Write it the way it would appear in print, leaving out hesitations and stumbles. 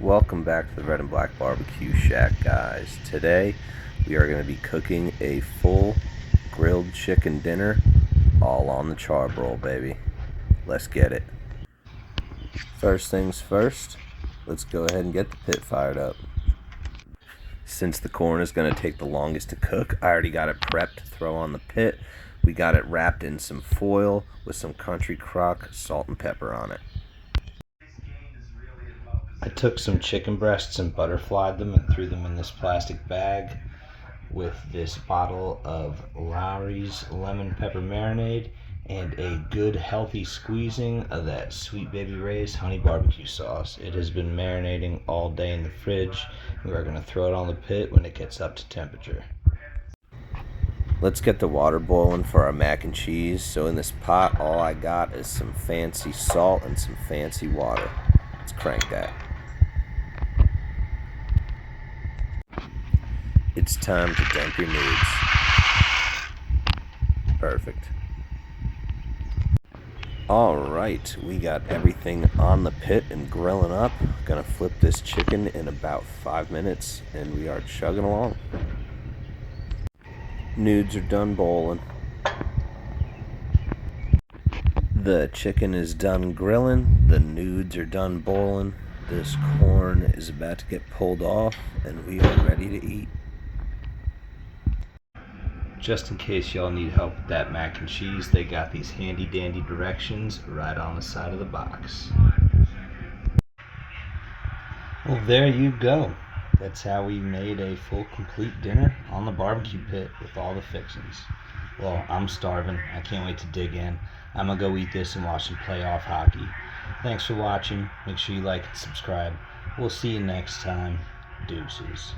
Welcome back to the Red and Black Barbecue Shack, guys. Today we are going to be cooking a full grilled chicken dinner, all on the charbroil, baby. Let's get it. First things first, let's go ahead and get the pit fired up. Since the corn is going to take the longest to cook, I already got it prepped to throw on the pit. We got it wrapped in some foil with some country crock salt and pepper on it. I took some chicken breasts and butterflied them and threw them in this plastic bag with this bottle of Lawry's lemon pepper marinade and a good healthy squeezing of that Sweet Baby Ray's honey barbecue sauce. It has been marinating all day in the fridge. We are going to throw it on the pit when it gets up to temperature. Let's get the water boiling for our mac and cheese. So in this pot, all I got is some fancy salt and some fancy water. Let's crank that. It's time to dump your nudes. Perfect. Alright, we got everything on the pit and grilling up. Gonna flip this chicken in about 5 minutes and we are chugging along. Nudes are done boiling. The chicken is done grilling. The nudes are done boiling. This corn is about to get pulled off and we are ready to eat. Just in case y'all need help with that mac and cheese, they got these handy dandy directions right on the side of the box. Well, there you go. That's how we made a full complete dinner on the barbecue pit with all the fixings. Well, I'm starving. I can't wait to dig in. I'm gonna go eat this and watch some playoff hockey. Thanks for watching. Make sure you like and subscribe. We'll see you next time. Deuces.